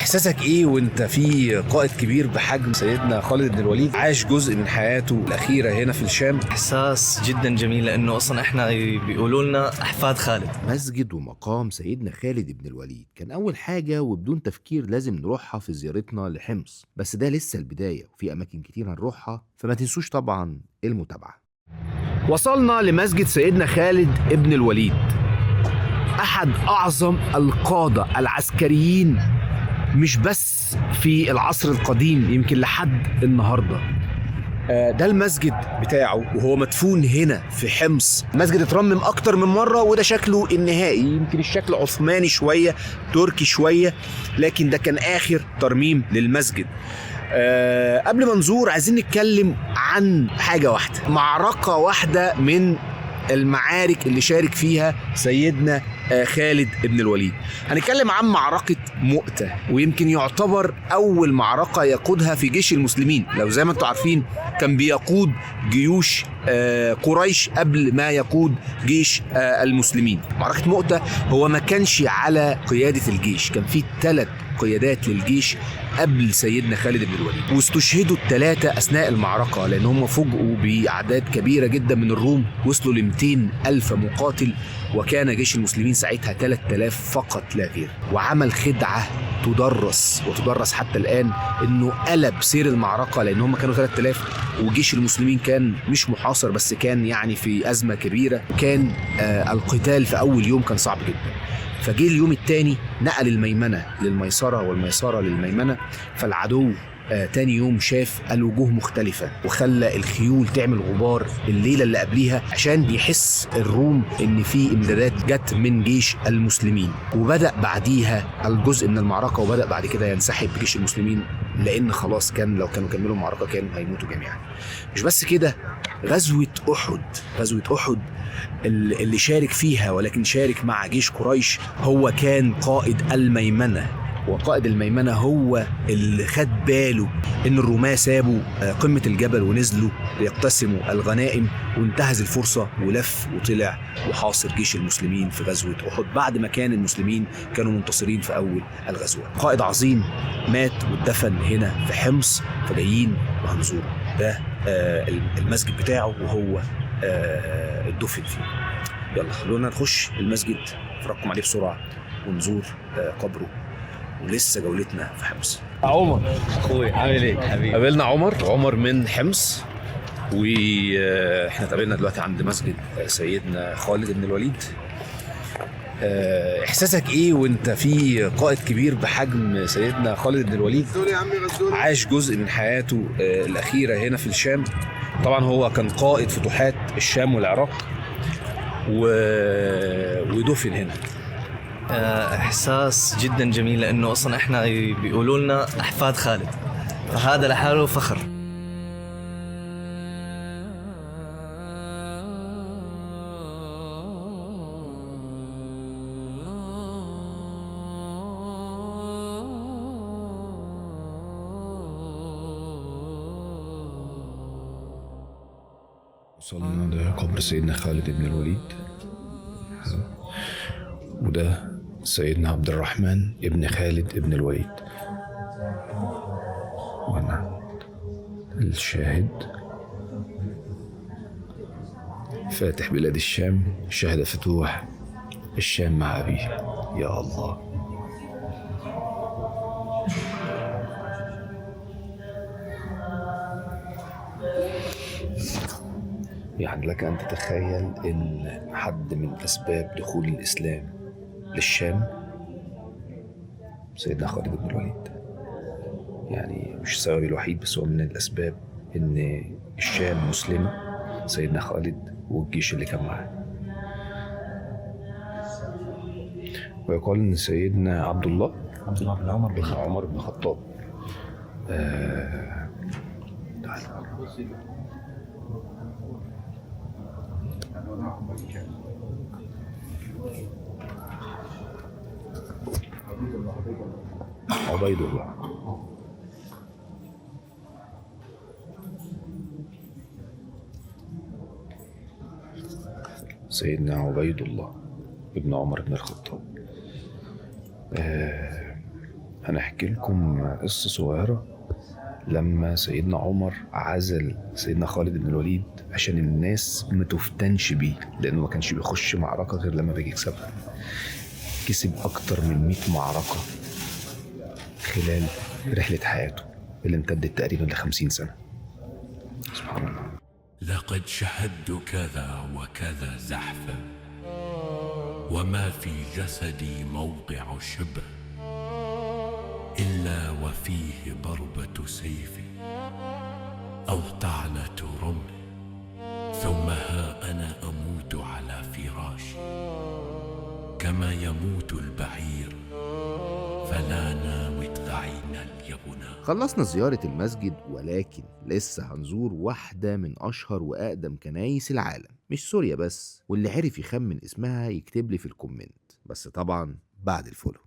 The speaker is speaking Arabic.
احساسك ايه وانت في قائد كبير بحجم سيدنا خالد بن الوليد عاش جزء من حياته الاخيره هنا في الشام؟ احساس جدا جميل لانه اصلا احنا بيقولوا لنا احفاد خالد. مسجد ومقام سيدنا خالد بن الوليد كان أول حاجة وبدون تفكير لازم نروحها في زيارتنا لحمص، بس ده لسه البداية وفي أماكن كتير هنروحها، فما تنسوش طبعا المتابعة. وصلنا لمسجد سيدنا خالد بن الوليد، أحد أعظم القادة العسكريين مش بس في العصر القديم، يمكن لحد النهارده. ده المسجد بتاعه وهو مدفون هنا في حمص. المسجد اترمم اكتر من مره وده شكله النهائي، يمكن الشكل عثماني شويه تركي شويه، لكن ده كان اخر ترميم للمسجد. قبل ما نزور عايزين نتكلم عن حاجه واحده، معركه واحده من المعارك اللي شارك فيها سيدنا خالد بن الوليد. هنتكلم عن معركة مؤتة، ويمكن يعتبر أول معركة يقودها في جيش المسلمين. لو زي ما انتم عارفين كان بيقود جيوش قريش قبل ما يقود جيش المسلمين. معركة مؤتة هو ما كانش على قيادة الجيش، كان في 3 قيادات للجيش قبل سيدنا خالد بن الوليد، واستشهدوا ال3 أثناء المعركة لأن هم فوجئوا بأعداد كبيرة جدا من الروم، وصلوا ل 200,000 مقاتل، وكان جيش المسلمين ساعتها 3000 فقط لا غير. وعمل خدعة تدرس حتى الآن، إنه قلب سير المعركة لأن هم كانوا 3000 وجيش المسلمين كان مش محاصر بس كان يعني في أزمة كبيرة، وكان القتال في أول يوم كان صعب جدا. فجي اليوم الثاني نقل الميمنة للميسرة والميسرة للميمنة، فالعدو تاني يوم شاف الوجوه مختلفة وخلى الخيول تعمل غبار الليلة اللي قبليها عشان يحس الروم ان في امدادات جت من جيش المسلمين. وبدأ بعديها الجزء من المعركة، وبدأ بعد كده ينسحب جيش المسلمين لان خلاص كان لو كانوا كملوا المعركة كانوا هيموتوا جميعا. مش بس كده، غزوة أحد اللي شارك فيها ولكن شارك مع جيش قريش هو كان قائد الميمنة، وقائد الميمنة هو اللي خد باله ان الرومان سابوا قمة الجبل ونزلوا ليقتسموا الغنائم، وانتهز الفرصة ولف وطلع وحاصر جيش المسلمين في غزوة أحد بعد ما كان المسلمين كانوا منتصرين في أول الغزوة. قائد عظيم مات واتدفن هنا في حمص، فجايين وهنزوره. ده المسجد بتاعه وهو اتدفن فيه. يلا خلونا نخش المسجد، نفرجكم عليه بسرعة ونزور قبره، ولسه جولتنا في حمص. عمر اخوي عامل ايه حبيبي؟ قابلنا عمر من حمص، واحنا اتقابلنا دلوقتي عند مسجد سيدنا خالد بن الوليد. احساسك ايه وانت في قائد كبير بحجم سيدنا خالد بن الوليد عاش جزء من حياته الاخيره هنا في الشام؟ طبعا هو كان قائد فتوحات الشام والعراق ودفن هنا. احساس جدا جميل لانه اصلا احنا بيقولوا لنا احفاد خالد، فهذا لحاله فخر. وصلنا لقبر سيدنا خالد بن الوليد، وده سيدنا عبد الرحمن ابن خالد بن الوليد، وانا الشاهد فاتح بلاد الشام، شهد فتوح الشام مع أبيه. يا الله، يعني لك أن تتخيل إن حد من أسباب دخول الإسلام للشام سيدنا خالد بن الوليد، يعني مش السبب الوحيد بس هو من الأسباب إن الشام مسلمة، سيدنا خالد والجيش اللي كان معاه. ويقال إن سيدنا عبد الله بن عمر بن الخطاب عبيد الله. سيدنا عبيد الله ابن عمر بن الخطاب. هنحكي لكم قصة صغيرة لما سيدنا عمر عزل سيدنا خالد بن الوليد عشان الناس ما تفتنش بيه، لأنه ما كانش بيخش معركة غير لما بيجي يكسبها. كسب أكتر من 100 معركة خلال رحلة حياته اللي امتدت تقريبا ل50 سنة. سبحان الله. لقد شهدت كذا وكذا زحفا، وما في جسدي موضع شبه إلا وفيه ضربة سيف أو طعنة رمح، ثم ها أنا أموت على فراشي كما يموت البعير، فلا نامت عين اليبنى. خلصنا زيارة المسجد، ولكن لسه هنزور واحدة من أشهر وأقدم كنايس العالم، مش سوريا بس، واللي عرف يخمن اسمها يكتب لي في الكومنت، بس طبعا بعد الفولو.